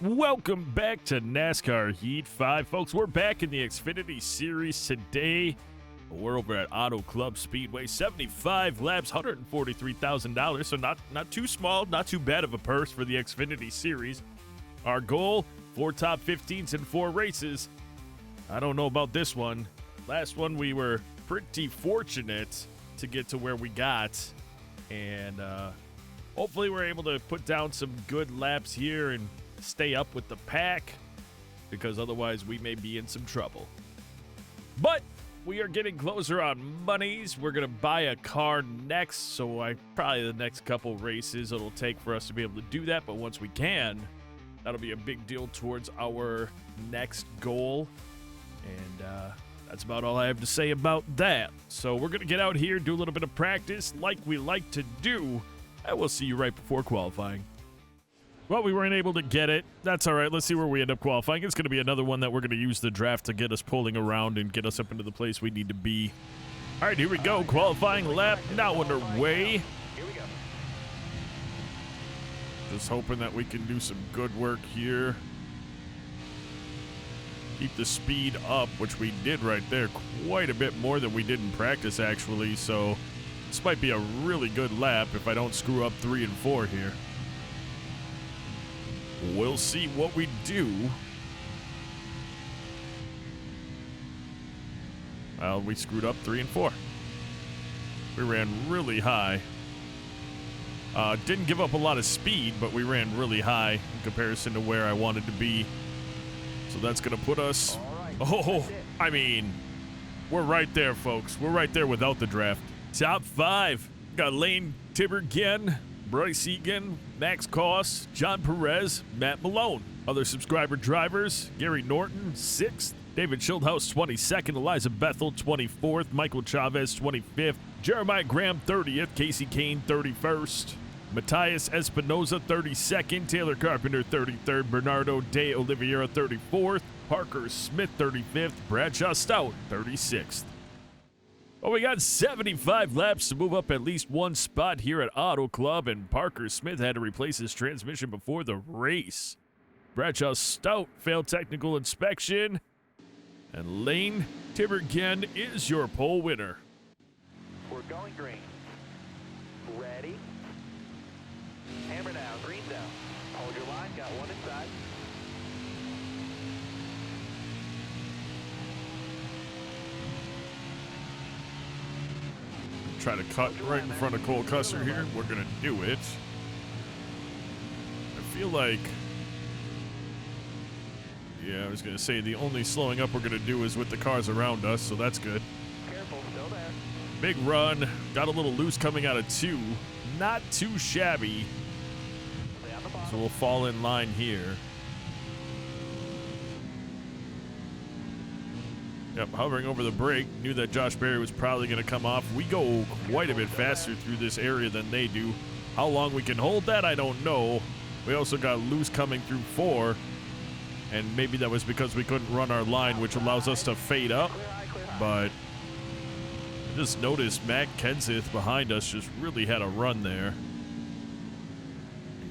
Welcome back to NASCAR Heat 5. Folks, we're back in the Xfinity Series today. We're over at Auto Club Speedway. 75 laps, $143,000. So not too small, not too bad of a purse for the Xfinity Series. Our goal, 4 top 15s in 4 races. I don't know about this one. Last one, we were pretty fortunate to get to where we got. And hopefully we're able to put down some good laps here and stay up with the pack, because otherwise we may be in some trouble. But we are getting closer on monies. We're going to buy a car next, so probably the next couple races it'll take for us to be able to do that. But once we can, that'll be a big deal towards our next goal. And that's about all I have to say about that. So we're going to get out here, do a little bit of practice like we like to do, and we'll see you right before qualifying. Well, we weren't able to get it. That's all right. Let's see where we end up qualifying. It's going to be another one that we're going to use the draft to get us pulling around and get us up into the place we need to be. All right, here we go. Qualifying lap now underway. Here we go. Just hoping that we can do some good work here. Keep the speed up, which we did right there. Quite a bit more than we did in practice, actually. So this might be a really good lap if I don't screw up 3 and 4 here. We'll see what we do. Well, we screwed up 3 and 4. We ran really high. Didn't give up a lot of speed, but we ran really high in comparison to where I wanted to be. So that's going to put us... I mean, we're right there, folks. We're right there without the draft. Top 5. Got Lane Tibergen, Bryce Egan, Max Koss, John Perez, Matt Malone. Other subscriber drivers, Gary Norton, 6th. David Schildhouse, 22nd. Eliza Bethel, 24th. Michael Chavez, 25th. Jeremiah Graham, 30th. Casey Kane, 31st. Matthias Espinoza, 32nd. Taylor Carpenter, 33rd. Bernardo de Oliveira, 34th. Parker Smith, 35th. Bradshaw Stout, 36th. Well, we got 75 laps to move up at least one spot here at Auto Club, and Parker Smith had to replace his transmission before the race. Bradshaw Stout failed technical inspection, and Lane Tibergen is your pole winner. We're going green. Ready? Hammer down, green down. Hold your line, got one inside. Try to cut right in front of Cole Custer here. We're going to do it. I feel like... Yeah, I was going to say the only slowing up we're going to do is with the cars around us, so that's good. Careful, still there. Big run. Got a little loose coming out of 2. Not too shabby. Stay on the bottom. So we'll fall in line here. Yep, hovering over the brake. Knew that Josh Berry was probably going to come off. We go quite a bit faster through this area than they do. How long we can hold that, I don't know. We also got loose coming through 4. And maybe that was because we couldn't run our line, which allows us to fade up. But I just noticed Matt Kenseth behind us just really had a run there.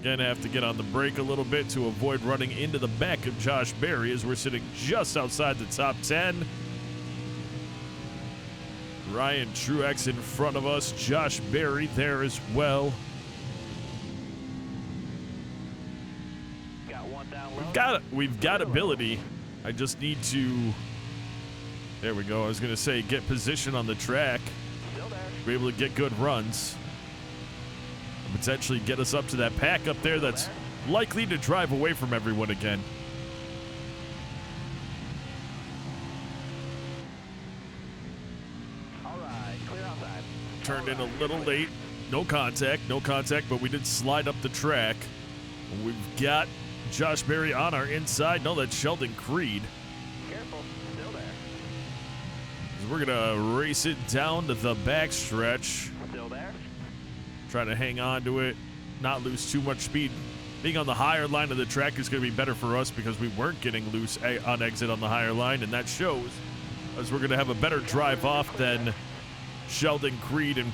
Again, I have to get on the brake a little bit to avoid running into the back of Josh Berry as we're sitting just outside the top 10. Ryan Truex in front of us. Josh Berry there as well. Got one down low. We've got ability. I just need to... There we go. I was going to say get position on the track. Still there. Be able to get good runs. And potentially get us up to that pack up there that's likely to drive away from everyone again. Turned in a little late. No contact, but we did slide up the track. We've got Josh Berry on our inside. No, that's Sheldon Creed. Careful, still there. We're going to race it down to the backstretch. Still there. Try to hang on to it, not lose too much speed. Being on the higher line of the track is going to be better for us because we weren't getting loose on exit on the higher line, and that shows, as we're going to have a better drive off than Sheldon Creed and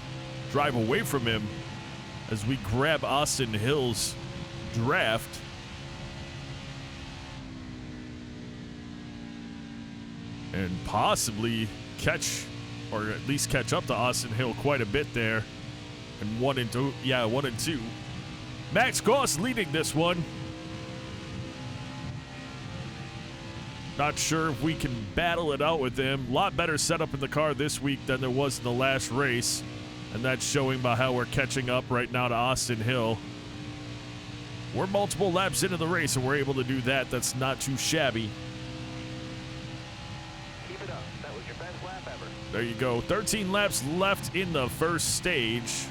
drive away from him as we grab Austin Hill's draft. and possibly catch, or at least catch up to Austin Hill quite a bit there. And 1 and 2, yeah, 1 and 2. Max Goss leading this one. Not sure if we can battle it out with him. A lot better setup in the car this week than there was in the last race. And that's showing by how we're catching up right now to Austin Hill. We're multiple laps into the race, and we're able to do that. That's not too shabby. Keep it up. That was your best lap ever. There you go. 13 laps left in the first stage.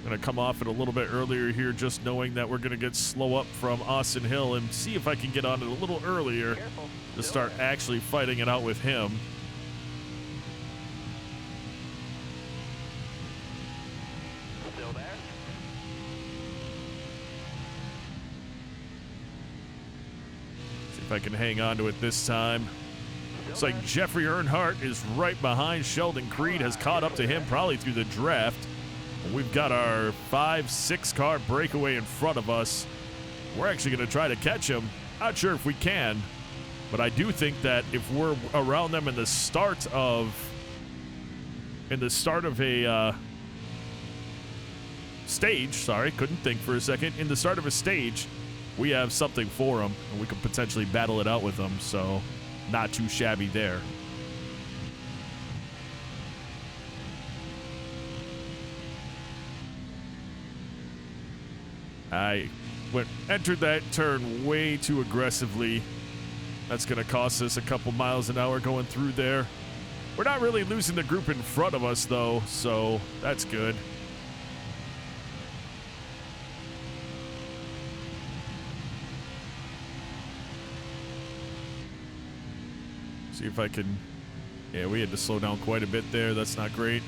Going to come off it a little bit earlier here, just knowing that we're going to get slow up from Austin Hill and see if I can get on it a little earlier to start actually fighting it out with him. Still there? See if I can hang on to it this time. Looks like Jeffrey Earnhardt is right behind. Sheldon Creed has caught up to him probably through the draft. We've got our 5-6 car breakaway in front of us. We're actually going to try to catch him. Not sure if we can, but I do think that if we're around them in the start of a stage, sorry, couldn't think for a second. In the start of a stage, we have something for them, and we could potentially battle it out with them. So, not too shabby there. I entered that turn way too aggressively. That's going to cost us a couple miles an hour going through there. We're not really losing the group in front of us, though, so that's good. See if I can... Yeah, we had to slow down quite a bit there. That's not great.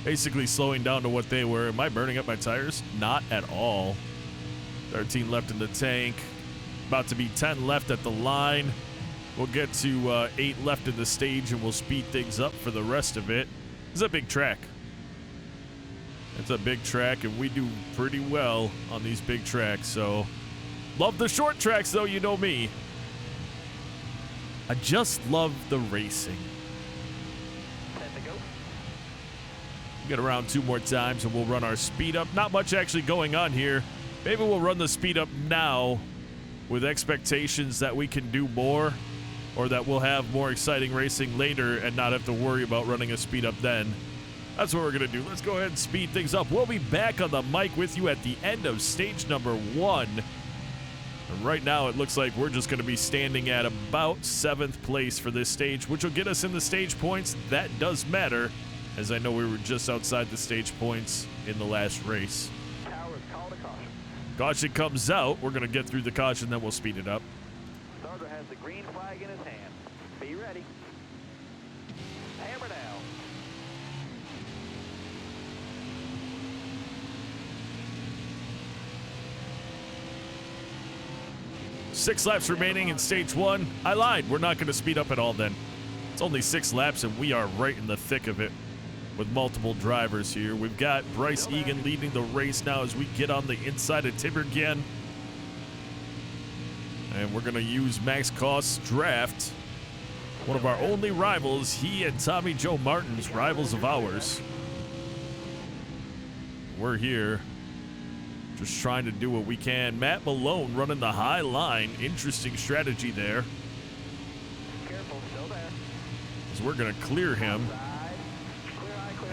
Basically slowing down to what they were. Am I burning up my tires? Not at all. 13 left in the tank. About to be 10 left at the line. We'll get to 8 left in the stage, and we'll speed things up for the rest of it. It's a big track. It's a big track, and we do pretty well on these big tracks. So, love the short tracks, though, you know me. I just love the racing. Get around 2 more times, and we'll run our speed up. Not much actually going on here. Maybe we'll run the speed up now with expectations that we can do more, or that we'll have more exciting racing later and not have to worry about running a speed up then. That's what we're going to do. Let's go ahead and speed things up. We'll be back on the mic with you at the end of stage number 1. And right now, it looks like we're just going to be standing at about 7th place for this stage, which will get us in the stage points. That does matter, as I know we were just outside the stage points in the last race. Caution comes out. We're going to get through the caution, then we'll speed it up. Starter has the green flag in his hand. Be ready. Hammer down. Six laps remaining in stage 1. I lied. We're not going to speed up at all then. It's only 6 laps, and we are right in the thick of it with multiple drivers here. We've got Bryce Egan leading the race now as we get on the inside of Tiberghien. And we're going to use Max Kost's draft. One of our only rivals, he and Tommy Joe Martin's rivals of ours. We're here just trying to do what we can. Matt Malone running the high line. Interesting strategy there. Careful, still there. As we're going to clear him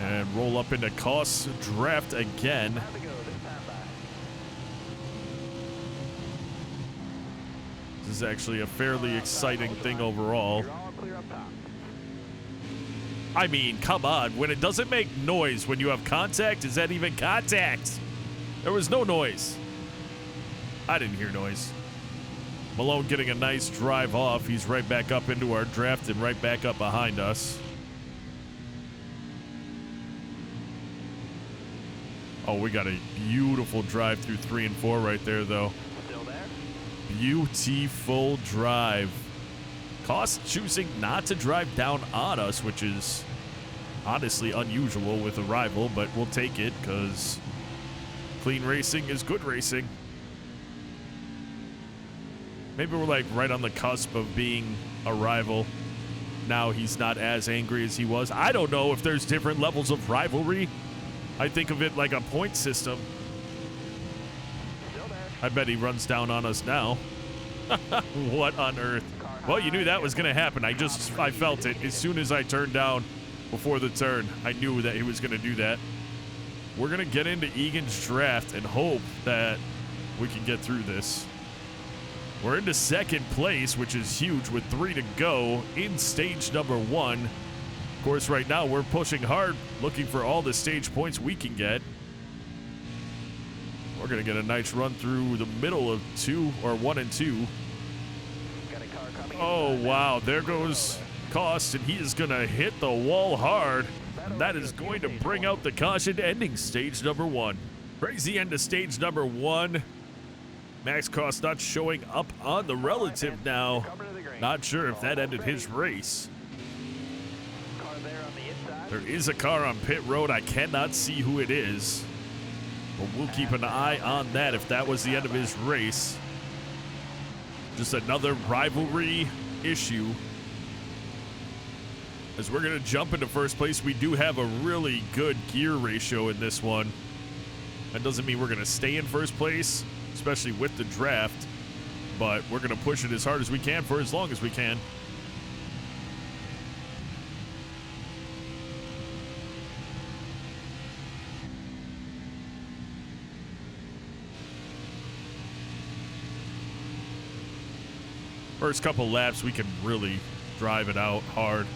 and roll up into Kost's draft again. Time to go this time by. This is actually a fairly exciting thing overall. You're all clear up top. I mean, come on. When it doesn't make noise when you have contact, is that even contact? There was no noise. I didn't hear noise. Malone getting a nice drive off. He's right back up into our draft and right back up behind us. Oh, we got a beautiful drive through 3 and 4 right there, though. Still there? Beautiful drive. Kost choosing not to drive down on us, which is honestly unusual with a rival, but we'll take it because clean racing is good racing. Maybe we're like right on the cusp of being a rival. Now he's not as angry as he was. I don't know if there's different levels of rivalry. I think of it like a point system. I bet he runs down on us now. What on earth? Well, you knew that was going to happen. I felt it. As soon as I turned down before the turn, I knew that he was going to do that. We're going to get into Egan's draft and hope that we can get through this. We're into second place, which is huge with 3 to go in stage number 1. Of course, right now we're pushing hard, looking for all the stage points we can get. We're going to get a nice run through the middle of 1 and 2. Oh, wow. There goes Cost, and he is going to hit the wall hard. And that is going to bring out the caution, ending stage number 1. Crazy end of stage number 1. Max Cost not showing up on the relative now. Not sure if that ended his race. There is a car on pit road. I cannot see who it is. But we'll keep an eye on that if that was the end of his race. Just another rivalry issue. As we're going to jump into first place, we do have a really good gear ratio in this one. That doesn't mean we're going to stay in first place, especially with the draft. But we're going to push it as hard as we can for as long as we can. First couple laps, we can really drive it out hard.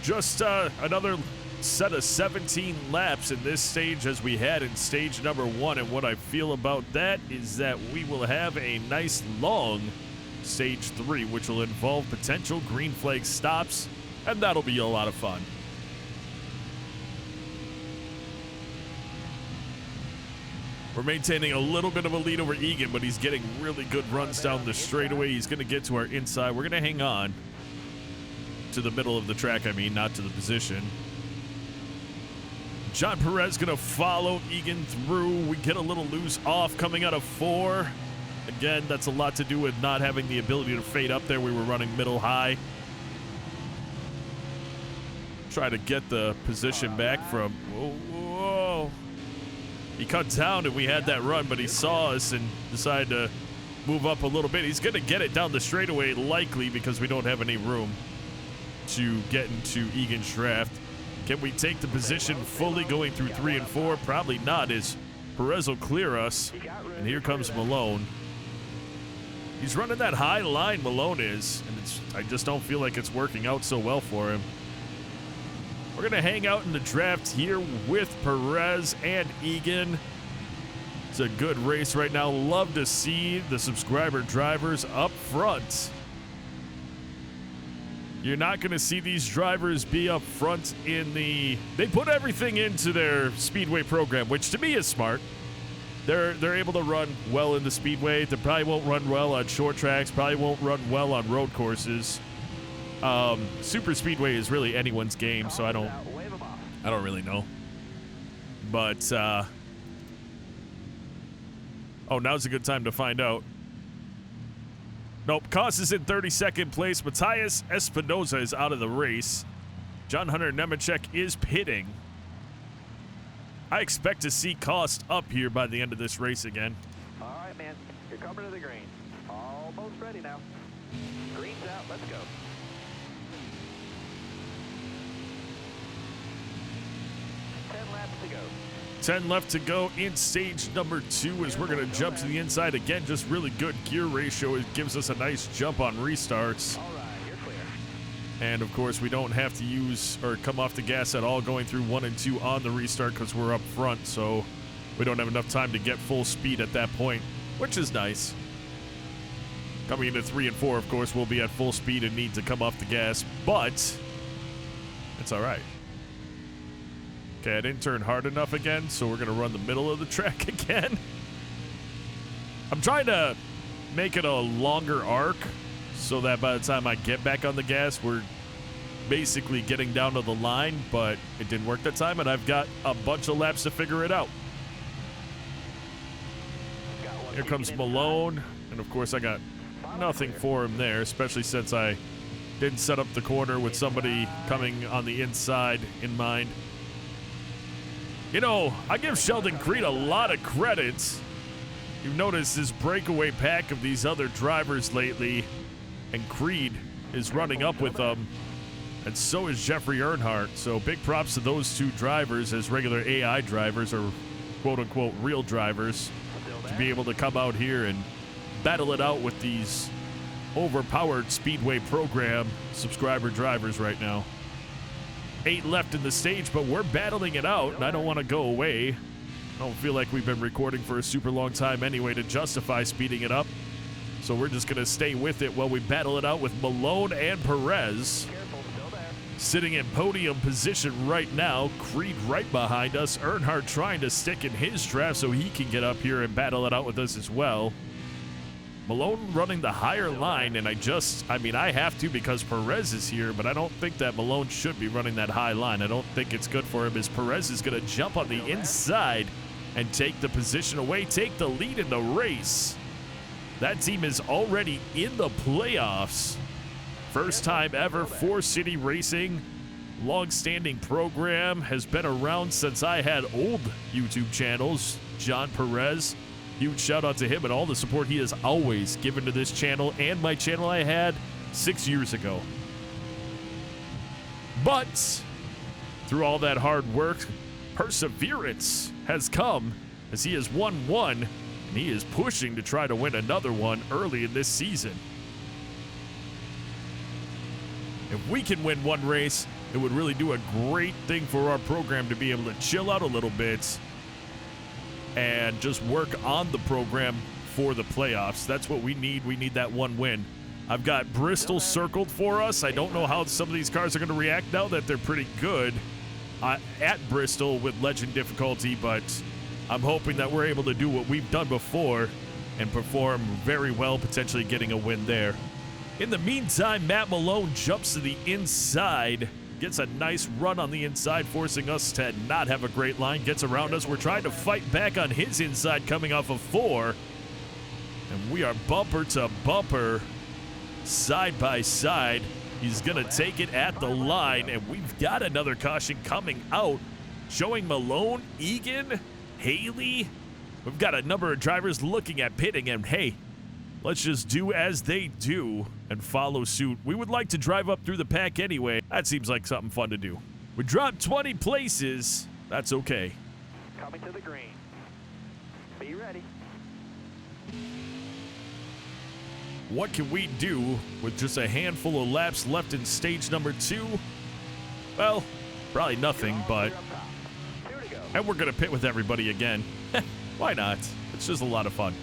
Just another set of 17 laps in this stage as we had in stage number 1. And what I feel about that is that we will have a nice long stage 3, which will involve potential green flag stops. And that'll be a lot of fun. We're maintaining a little bit of a lead over Egan, but he's getting really good runs down the straightaway. He's going to get to our inside. We're going to hang on to the middle of the track, not to the position. John Perez going to follow Egan through. We get a little loose off coming out of 4. Again, that's a lot to do with not having the ability to fade up there. We were running middle high. Try to get the position back from... Whoa. He cut down and we had that run, but he saw us and decided to move up a little bit. He's going to get it down the straightaway, likely, because we don't have any room to get into Egan's draft. Can we take the position fully going through 3 and 4? Probably not, as Perez will clear us. And here comes Malone. He's running that high line, Malone is, and I just don't feel like it's working out so well for him. We're going to hang out in the draft here with Perez and Egan. It's a good race right now. Love to see the subscriber drivers up front. You're not going to see these drivers be up front in the... They put everything into their Speedway program, which to me is smart. They're able to run well in the Speedway. They probably won't run well on short tracks, probably won't run well on road courses. Super Speedway is really anyone's game, so I don't really know. But, oh, now's a good time to find out. Nope, Koss is in 32nd place. Matthias Espinoza is out of the race. John Hunter Nemechek is pitting. I expect to see Koss up here by the end of this race again. All right, man. You're coming to the green. Almost ready now. Green's out. Let's go. 10 laps to go. 10 left to go in stage number 2 as we're going to jump to the inside. Again, just really good gear ratio. It gives us a nice jump on restarts. All right, you're clear. And, of course, we don't have to use or come off the gas at all going through 1 and 2 on the restart because we're up front. So we don't have enough time to get full speed at that point, which is nice. Coming into 3 and 4, of course, we'll be at full speed and need to come off the gas, but it's all right. Okay, I didn't turn hard enough again, so we're going to run the middle of the track again. I'm trying to make it a longer arc so that by the time I get back on the gas, we're basically getting down to the line, but it didn't work that time, and I've got a bunch of laps to figure it out. Here comes Malone. And, of course, I got nothing for him there, especially since I didn't set up the corner with somebody coming on the inside in mind. You know, I give Sheldon Creed a lot of credit. You've noticed this breakaway pack of these other drivers lately, and Creed is running up with them, and so is Jeffrey Earnhardt. So big props to those two drivers as regular AI drivers or quote-unquote real drivers to be able to come out here and battle it out with these overpowered Speedway program subscriber drivers right now. 8 left in the stage, but we're battling it out, and I don't want to go away. I don't feel like we've been recording for a super long time anyway to justify speeding it up. So we're just going to stay with it while we battle it out with Malone and Perez. Sitting in podium position right now. Creed right behind us. Earnhardt trying to stick in his draft so he can get up here and battle it out with us as well. Malone running the higher line, and I have to because Perez is here, but I don't think that Malone should be running that high line. I don't think it's good for him as Perez is going to jump on the inside and take the position away, take the lead in the race. That team is already in the playoffs. First time ever for City Racing. Long-standing program, has been around since I had old YouTube channels. John Perez. Huge shout out to him and all the support he has always given to this channel and my channel I had 6 years ago. But through all that hard work, perseverance has come as he has won one, and he is pushing to try to win another one early in this season. If we can win one race, it would really do a great thing for our program to be able to chill out a little bit and just work on the program for the playoffs. That's what we need. We need that one win. I've got Bristol circled for us. I don't know how some of these cars are going to react now that they're pretty good at Bristol with legend difficulty, but I'm hoping that we're able to do what we've done before and perform very well, potentially getting a win there. In the meantime, Matt Malone jumps to the inside, gets a nice run on the inside, forcing us to not have a great line, gets around us. We're trying to fight back on his inside coming off of 4. And we are bumper to bumper, side by side. He's going to take it at the line, and we've got another caution coming out, showing Malone, Egan, Haley. We've got a number of drivers looking at pitting, and hey, let's just do as they do and follow suit. We would like to drive up through the pack anyway. That seems like something fun to do. We dropped 20 places. That's okay. Coming to the green. Be ready. What can we do with just a handful of laps left in stage number 2? Well, probably nothing, but... And we're going to pit with everybody again. Why not? It's just a lot of fun.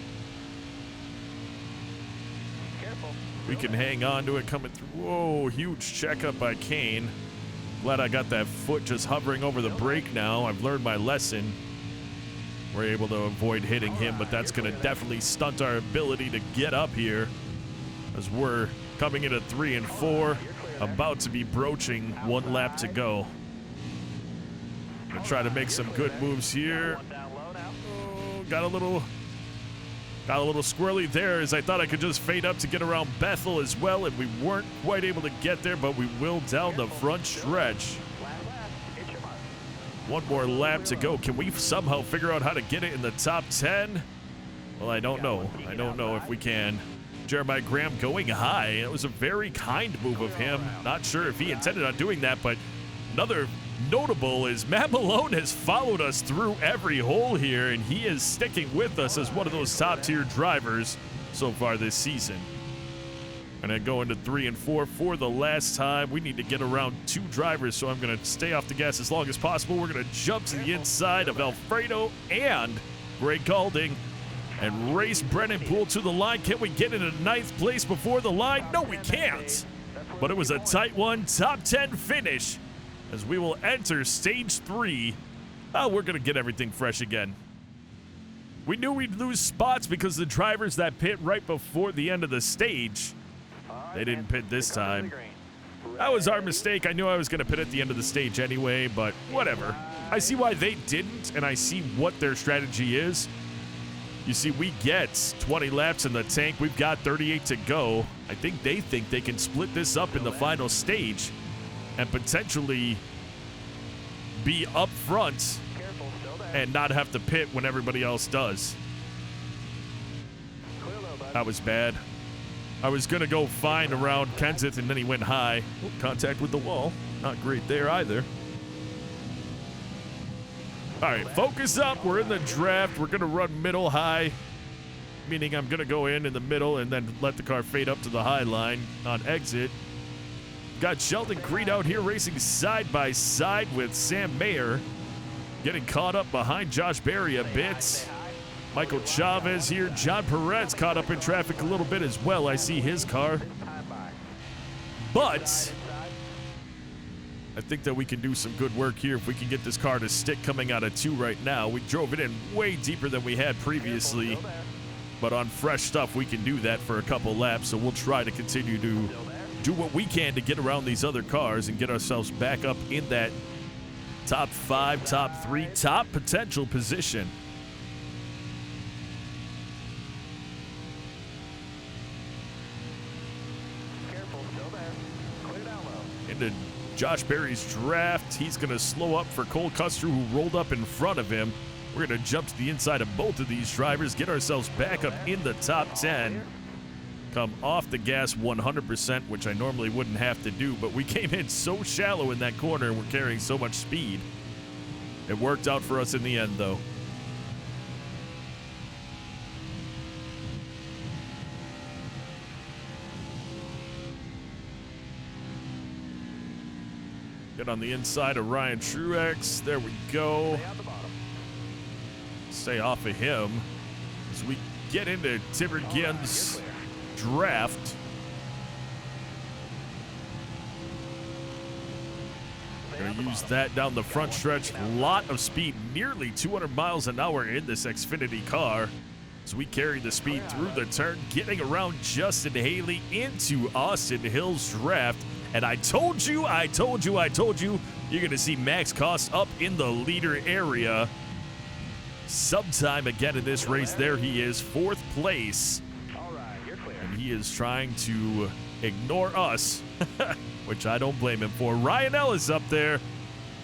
We can hang on to it coming through. Whoa, huge checkup by Kane. Glad I got that foot just hovering over the brake now. I've learned my lesson. We're able to avoid hitting him, but that's going to definitely stunt our ability to get up here as we're coming into 3 and 4, about to be broaching 1 lap to go. Gonna try to make some good moves here. Oh, got a little squirrely there as I thought I could just fade up to get around Bethel as well, and we weren't quite able to get there, but we will down the front stretch. 1 more lap to go. Can we somehow figure out how to get it in the top 10? Well, I don't know. I don't know if we can. Jeremiah Graham going high. It was a very kind move of him. Not sure if he intended on doing that, but another notable is Matt Malone has followed us through every hole here, and he is sticking with us as one of those top-tier drivers so far this season. And then go into 3 and 4 for the last time. We need to get around 2 drivers, so I'm going to stay off the gas as long as possible. We're going to jump to the inside of Alfredo and Greg Galding and race Brennan Poole to the line. Can we get into 9th place before the line? No, we can't. But it was a tight one. Top 10 finish as we will enter stage 3. Oh, we're going to get everything fresh again. We knew we'd lose spots because the drivers that pit right before the end of the stage, they didn't pit this time. That was our mistake. I knew I was going to pit at the end of the stage anyway, but whatever. I see why they didn't, and I see what their strategy is. You see, we get 20 laps in the tank. We've got 38 to go. I think they can split this up in the final stage and potentially be up front and not have to pit when everybody else does. That was bad. I was going to go fine around Kenseth, and then he went high. Oh, contact with the wall. Not great there either. All right, focus up. We're in the draft. We're going to run middle high, meaning I'm going to go in the middle and then let the car fade up to the high line on exit. Got Sheldon Creed out here racing side by side with Sam Mayer, getting caught up behind Josh Berry a bit. Michael Chavez here. John Perez caught up in traffic a little bit as well. I see his car. But I think that we can do some good work here if we can get this car to stick coming out of 2 right now. We drove it in way deeper than we had previously. But on fresh stuff, we can do that for a couple laps. So we'll try to continue to do what we can to get around these other cars and get ourselves back up in that top 5, top 3, top potential position. Into Josh Berry's draft. He's going to slow up for Cole Custer, who rolled up in front of him. We're going to jump to the inside of both of these drivers, get ourselves back up in the top 10. Come off the gas 100%, which I normally wouldn't have to do, but we came in so shallow in that corner and we're carrying so much speed. It worked out for us in the end, though. Get on the inside of Ryan Truex. There we go. Stay off of him as we get into Timber Ginn's draft. Going to use that down the front stretch. Lot of speed, nearly 200 miles an hour in this Xfinity car. As we carry the speed through the turn, getting around Justin Haley into Austin Hill's draft. And I told you, you're going to see Max Cost up in the leader area sometime again in this race. There he is, 4th place. And he is trying to ignore us, which I don't blame him for. Ryan Ellis up there,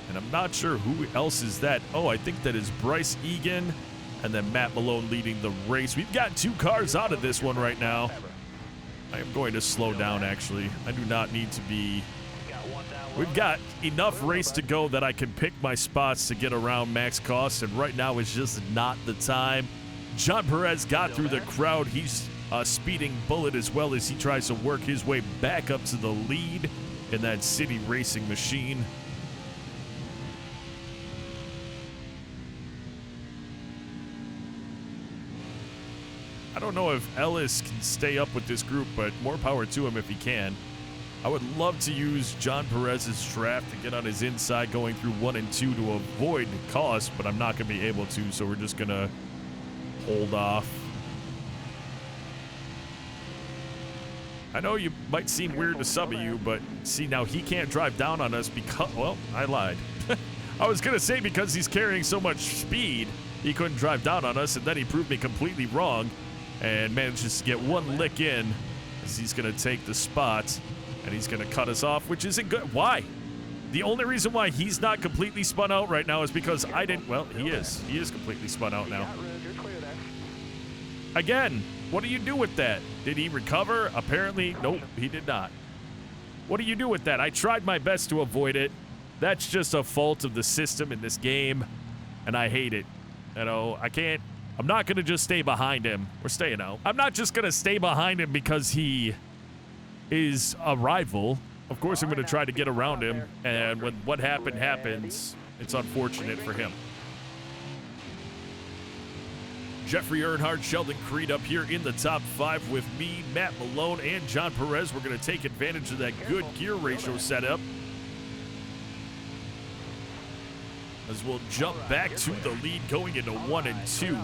and I'm not sure who else is that. Oh, I think that is Bryce Egan, and then Matt Malone leading the race. We've got 2 cars out of this one right now. I am going to slow down, actually. I do not need to be... We've got enough race to go that I can pick my spots to get around Max Cost, and right now is just not the time. John Perez got through the crowd. He's a speeding bullet as well as he tries to work his way back up to the lead in that city racing machine. I don't know if Ellis can stay up with this group, but more power to him if he can. I would love to use John Perez's draft to get on his inside going through 1 and 2 to avoid cost, but I'm not going to be able to, so we're just going to hold off. I know you might seem weird to some of you, but see, now he can't drive down on us because, well, I lied. I was going to say because he's carrying so much speed, he couldn't drive down on us, and then he proved me completely wrong and manages to get 1 lick in as he's going to take the spot, and he's going to cut us off, which isn't good. Why? The only reason why he's not completely spun out right now is because I didn't, well, he is. He is completely spun out now. Again, what do you do with that? Did he recover? Apparently, nope, he did not. What do you do with that? I tried my best to avoid it. That's just a fault of the system in this game, and I hate it. You know, I'm not going to just stay behind him. We're staying out. I'm not just going to stay behind him because he is a rival. Of course, I'm going to try to get around him, and when what happened happens, it's unfortunate for him. Jeffrey Earnhardt, Sheldon Creed up here in the top 5 with me, Matt Malone, and John Perez. We're going to take advantage of that good gear ratio setup as we'll jump back to the lead going into 1 and 2.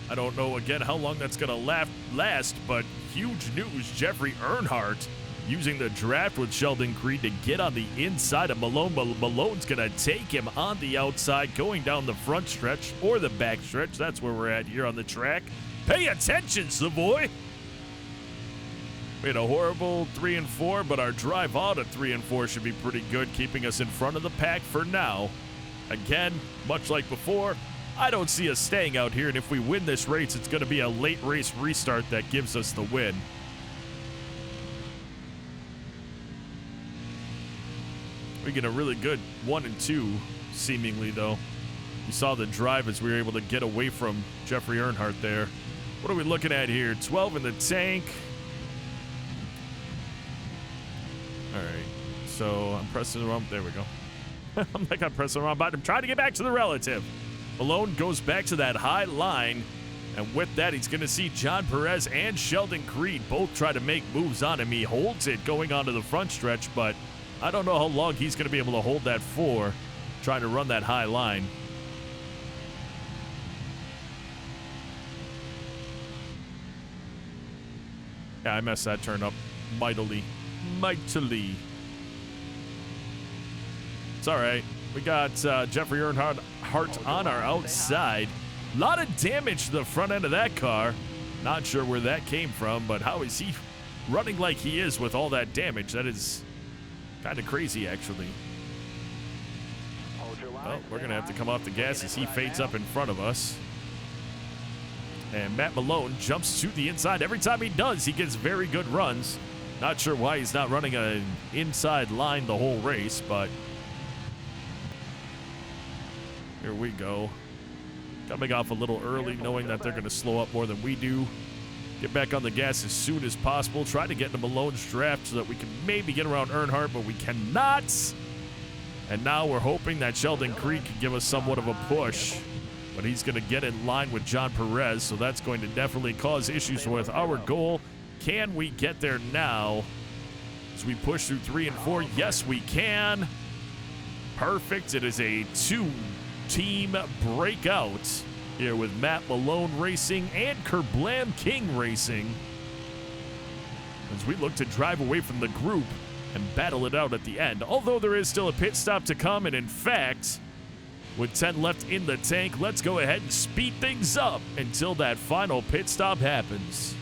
I don't know, again, how long that's going to last, but huge news. Jeffrey Earnhardt using the draft with Sheldon Creed to get on the inside of Malone. Malone's going to take him on the outside, going down the front stretch or the back stretch. That's where we're at here on the track. Pay attention, Savoy. We had a horrible 3 and 4, but our drive out of 3 and 4 should be pretty good, keeping us in front of the pack for now. Again, much like before, I don't see us staying out here, and if we win this race, it's going to be a late race restart that gives us the win. We get a really good 1 and 2, seemingly, though. You saw the drive as we were able to get away from Jeffrey Earnhardt there. What are we looking at here? 12 in the tank. All right. So I'm pressing the wrong. There we go. I'm pressing the wrong button. I'm trying to get back to the relative. Malone goes back to that high line. And with that, he's going to see John Perez and Sheldon Creed both try to make moves on him. He holds it going onto the front stretch, but I don't know how long he's going to be able to hold that for, trying to run that high line. Yeah, I messed that turn up mightily. It's all right. We got Jeffrey Earnhardt on our outside. A lot of damage to the front end of that car. Not sure where that came from, but how is he running like he is with all that damage? That is kind of crazy, actually. Well, we're going to have to come off the gas as he fades up in front of us. And Matt Malone jumps to the inside. Every time he does, he gets very good runs. Not sure why he's not running an inside line the whole race, but here we go. Coming off a little early, knowing that they're going to slow up more than we do. Get back on the gas as soon as possible. Try to get into Malone's draft so that we can maybe get around Earnhardt, but we cannot. And now we're hoping that Sheldon Creed can give us somewhat of a push. But he's going to get in line with John Perez, so that's going to definitely cause issues with our goal. Can we get there now as we push through 3 and 4? Yes, we can. Perfect. It is a 2-team breakout here with Matt Malone Racing and Kerblam King Racing as we look to drive away from the group and battle it out at the end. Although there is still a pit stop to come, and in fact, with 10 left in the tank, let's go ahead and speed things up until that final pit stop happens.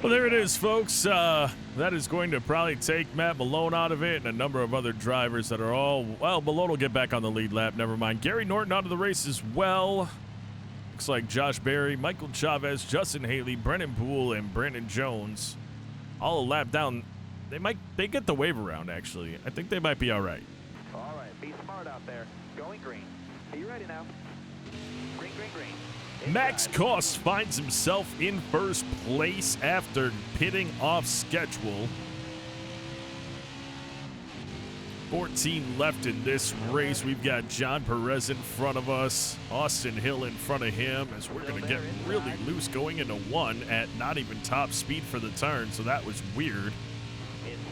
Well, there it is, folks. That is going to probably take Matt Malone out of it and a number of other drivers that are all, well, Malone will get back on the lead lap. Never mind. Gary Norton out of the race as well. Looks like Josh Berry, Michael Chavez, Justin Haley, Brennan Poole, and Brandon Jones all a lap down. They get the wave around, actually. I think they might be all right. All right, be smart out there. Going green. Are you ready now? Green, green, green. Max Kost finds himself in first place after pitting off schedule. 14 left in this race. We've got John Perez in front of us, Austin Hill in front of him, as we're going to get really loose going into 1 at not even top speed for the turn, so that was weird.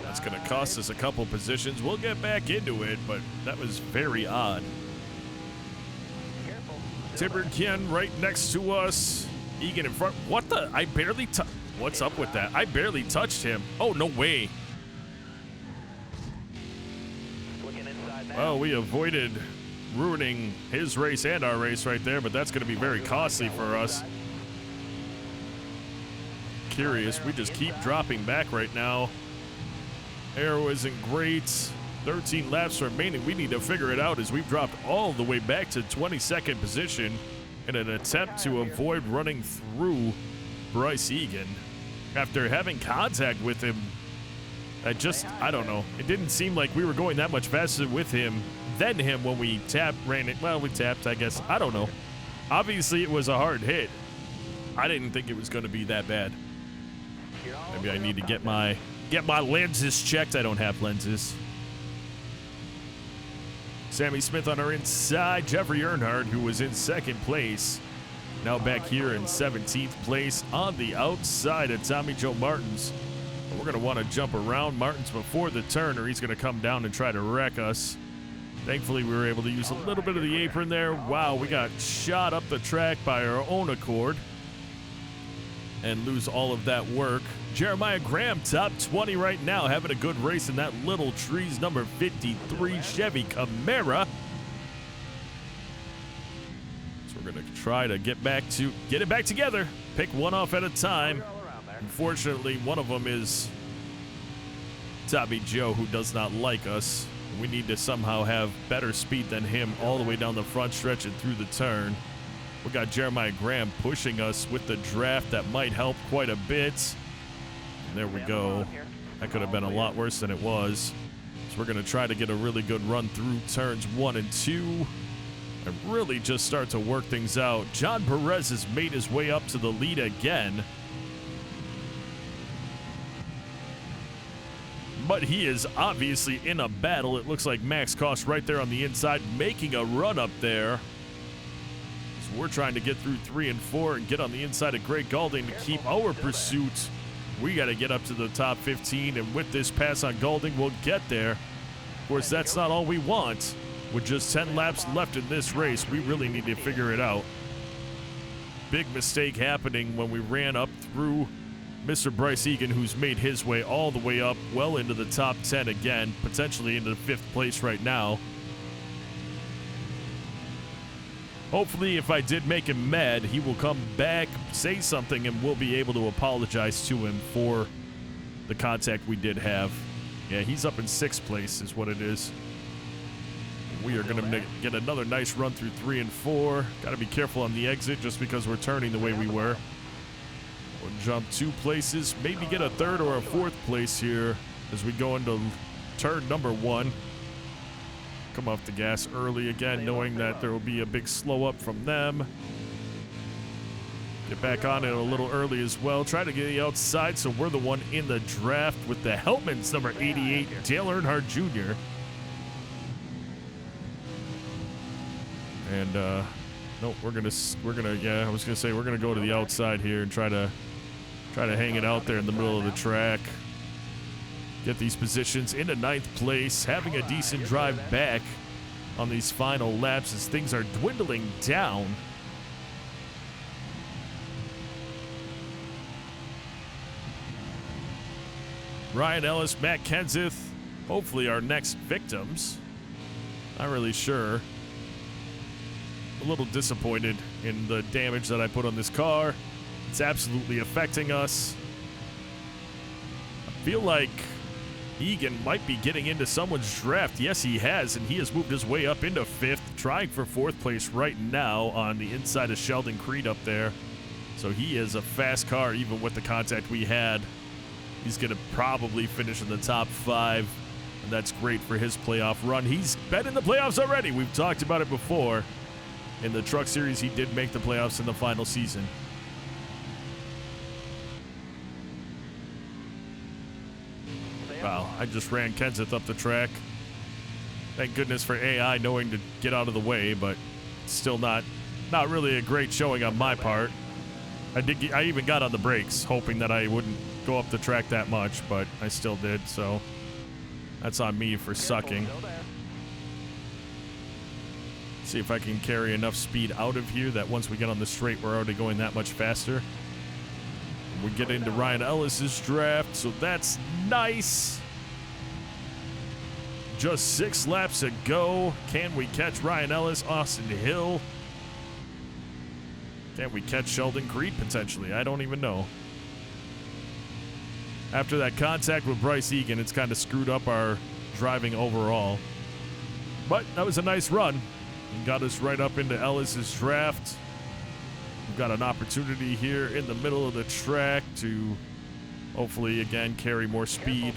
That's going to cost us a couple positions. We'll get back into it, but that was very odd. Tiberghien right next to us. Egan in front. What the? I barely What's up with that? I barely touched him. Oh, no way. Well, we avoided ruining his race and our race right there, but that's going to be very costly for us. curious. We just keep dropping back right now. Aero isn't great. 13 laps remaining. We need to figure it out as we've dropped all the way back to 22nd position in an attempt to avoid running through Bryce Egan. After having contact with him, I don't know. It didn't seem like we were going that much faster with him than him when we ran it. Well, we tapped, I guess. I don't know. Obviously, it was a hard hit. I didn't think it was going to be that bad. Maybe I need to get my lenses checked. I don't have lenses. Sammy Smith on our inside. Jeffrey Earnhardt, who was in second place, now back here in 17th place on the outside of Tommy Joe Martins. We're going to want to jump around Martins before the turn, or he's going to come down and try to wreck us. Thankfully, we were able to use a little bit of the apron there. Wow, we got shot up the track by our own accord and lose all of that work. Jeremiah Graham, top 20 right now, having a good race in that Little Trees number 53 Chevy Camaro. So we're going to try to get it back together. Pick one off at a time. Unfortunately, one of them is Tommy Joe, who does not like us. We need to somehow have better speed than him all the way down the front stretch and through the turn. We got Jeremiah Graham pushing us with the draft. That might help quite a bit. And there we go. That could have been a lot worse than it was. So we're going to try to get a really good run through turns 1 and 2 and really just start to work things out. John Perez has made his way up to the lead again. But he is obviously in a battle. It looks like Max Koss right there on the inside making a run up there. So we're trying to get through 3 and 4 and get on the inside of Greg Galding to keep our pursuit. We got to get up to the top 15, and with this pass on Galding, we'll get there. Of course, that's not all we want. With just 10 laps left in this race, we really need to figure it out. Big mistake happening when we ran up through Mr. Bryce Egan, who's made his way all the way up well into the top 10 again, potentially into the 5th place right now. Hopefully, if I did make him mad, he will come back, say something, and we'll be able to apologize to him for the contact we did have. Yeah, he's up in 6th place is what it is. We are going to get another nice run through 3 and 4. Got to be careful on the exit just because we're turning the way we were. We'll jump 2 places, maybe get a 3rd or a 4th place here as we go into turn number 1. Come off the gas early again, knowing that there will be a big slow up from them. Get back on it a little early as well. Try to get the outside so we're the one in the draft with the Hellmans number 88, Dale Earnhardt Jr. And nope, we're gonna yeah, I was gonna say we're gonna go to the outside here and try to hang it out there in the middle of the track. Get these positions into 9th place, having a decent drive back on these final laps as things are dwindling down. Ryan Ellis, Matt Kenseth, hopefully our next victims. Not really sure. A little disappointed in the damage that I put on this car. It's absolutely affecting us. I feel like Egan might be getting into someone's draft. Yes, he has, and he has moved his way up into 5th, trying for 4th place right now on the inside of Sheldon Creed up there. So he is a fast car, even with the contact we had. He's going to probably finish in the top 5, and that's great for his playoff run. He's been in the playoffs already. We've talked about it before. In the Truck Series, he did make the playoffs in the final season. Wow, I just ran Kenseth up the track. Thank goodness for AI knowing to get out of the way, but still not really a great showing on my part. I even got on the brakes, hoping that I wouldn't go up the track that much, but I still did, so that's on me for sucking. See if I can carry enough speed out of here that once we get on the straight, we're already going that much faster. We get into Ryan Ellis's draft, so that's nice. Just 6 laps to go. Can we catch Ryan Ellis, Austin Hill? Can we catch Sheldon Creed potentially? I don't even know. After that contact with Bryce Egan, it's kind of screwed up our driving overall. But that was a nice run and got us right up into Ellis's draft. We've got an opportunity here in the middle of the track to hopefully, again, carry more speed.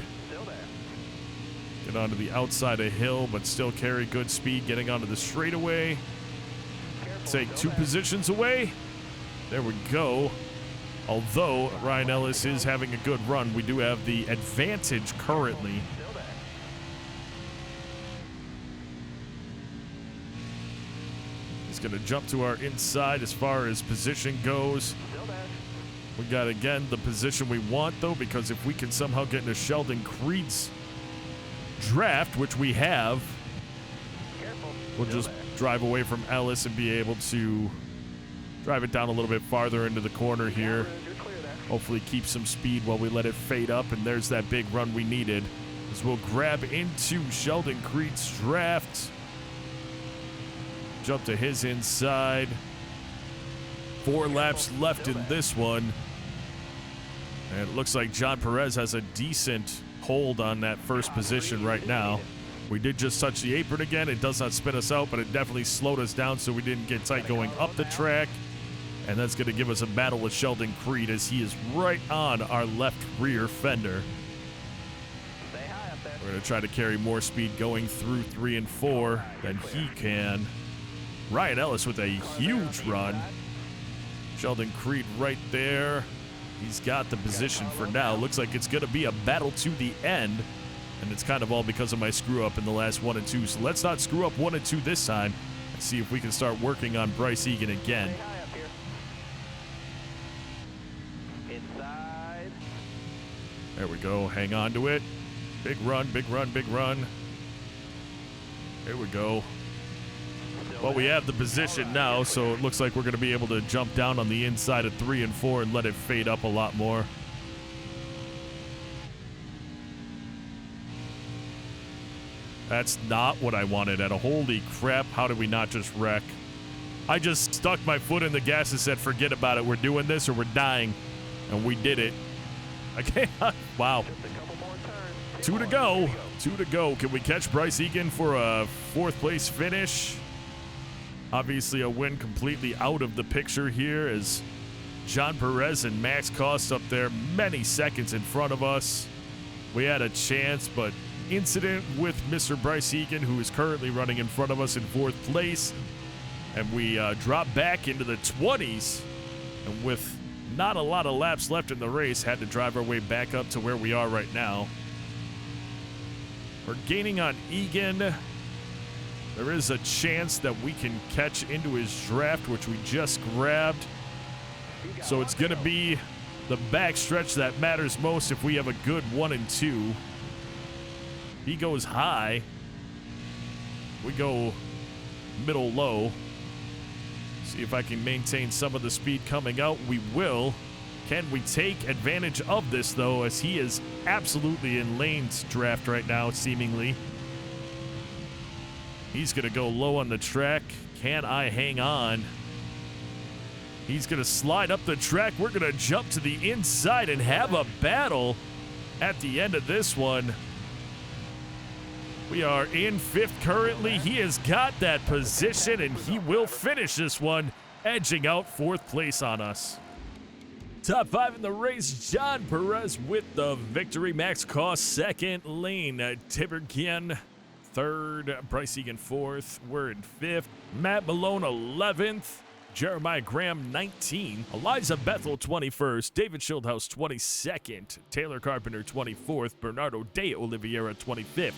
Get onto the outside of hill, but still carry good speed getting onto the straightaway. Take 2 positions away. There we go. Although Ryan Ellis is having a good run, we do have the advantage currently. He's going to jump to our inside as far as position goes. We got, again, the position we want, though, because if we can somehow get into Sheldon Creed's draft, which we have, we'll just drive away from Ellis and be able to drive it down a little bit farther into the corner here. Hopefully keep some speed while we let it fade up, and there's that big run we needed. As we'll grab into Sheldon Creed's draft. Jump to his inside. 4 laps left in this one. And it looks like John Perez has a decent hold on that first position right now. We did just touch the apron again. It does not spin us out, but it definitely slowed us down so we didn't get tight going up the track. And that's going to give us a battle with Sheldon Creed as he is right on our left rear fender. We're going to try to carry more speed going through 3 and 4 than he can. Ryan Ellis with a huge run. Sheldon Creed right there. He's got the position for now. Looks like it's going to be a battle to the end. And it's kind of all because of my screw up in the last 1 and 2. So let's not screw up 1 and 2 this time. And see if we can start working on Bryce Egan again. There we go. Hang on to it. Big run, big run, big run. There we go. Well, we have the position now, so it looks like we're going to be able to jump down on the inside of 3 and 4 and let it fade up a lot more. That's not what I wanted at a holy crap. How did we not just wreck? I just stuck my foot in the gas and said, forget about it. We're doing this or we're dying. And we did it. Okay. Wow. 2 to go. 2 to go. Can we catch Bryce Egan for a 4th place finish? Obviously, a win completely out of the picture here as John Perez and Max Cost up there many seconds in front of us. We had a chance, but incident with Mr. Bryce Egan, who is currently running in front of us in 4th place. And we drop back into the 20s. And with not a lot of laps left in the race, had to drive our way back up to where we are right now. We're gaining on Egan. There is a chance that we can catch into his draft, which we just grabbed. So it's going to be the backstretch that matters most if we have a good 1 and 2. He goes high. We go middle low. See if I can maintain some of the speed coming out. We will. Can we take advantage of this, though, as he is absolutely in Lane's draft right now, seemingly. He's going to go low on the track. Can I hang on? He's going to slide up the track. We're going to jump to the inside and have a battle at the end of this one. We are in 5th currently. He has got that position, and he will finish this one, edging out 4th place on us. Top 5 in the race, John Perez with the victory. Max Cost 2nd, Lane Tiberghien 3rd, Bryce Egan 4th, we're in 5th. Matt Malone 11th, Jeremiah Graham 19th, Eliza Bethel 21st, David Schildhouse 22nd, Taylor Carpenter 24th, Bernardo de Oliveira 25th,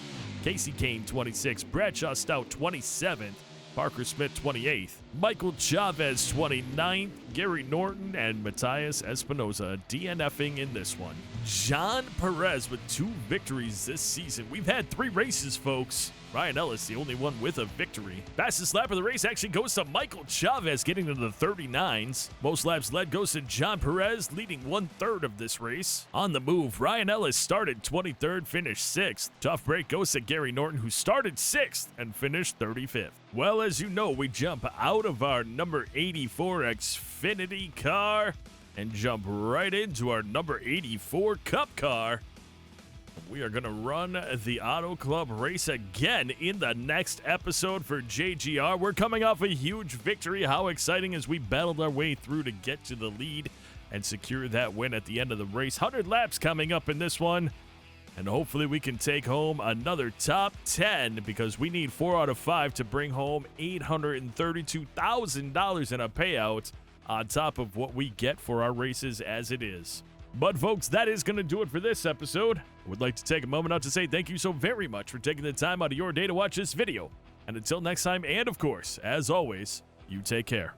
Casey Kane 26th, Bradshaw Stout 27th, Parker Smith 28th, Michael Chavez 29th, Gary Norton and Matthias Espinoza DNFing in this one. John Perez with 2 victories this season. We've had 3 races, folks. Ryan Ellis, the only one with a victory. Fastest lap of the race actually goes to Michael Chavez, getting to the 39s. Most laps led goes to John Perez, leading 1/3 of this race. On the move, Ryan Ellis started 23rd, finished 6th. Tough break goes to Gary Norton, who started 6th and finished 35th. Well, as you know, we jump out of our number 84 Xfinity car and jump right into our number 84 Cup car. We are going to run the Auto Club race again in the next episode for JGR. We're coming off a huge victory. How exciting as we battled our way through to get to the lead and secure that win at the end of the race. 100 laps coming up in this one. And hopefully we can take home another top 10 because we need 4 out of 5 to bring home $832,000 in a payout on top of what we get for our races as it is. But folks, that is going to do it for this episode. I would like to take a moment out to say thank you so very much for taking the time out of your day to watch this video. And until next time, and of course, as always, you take care.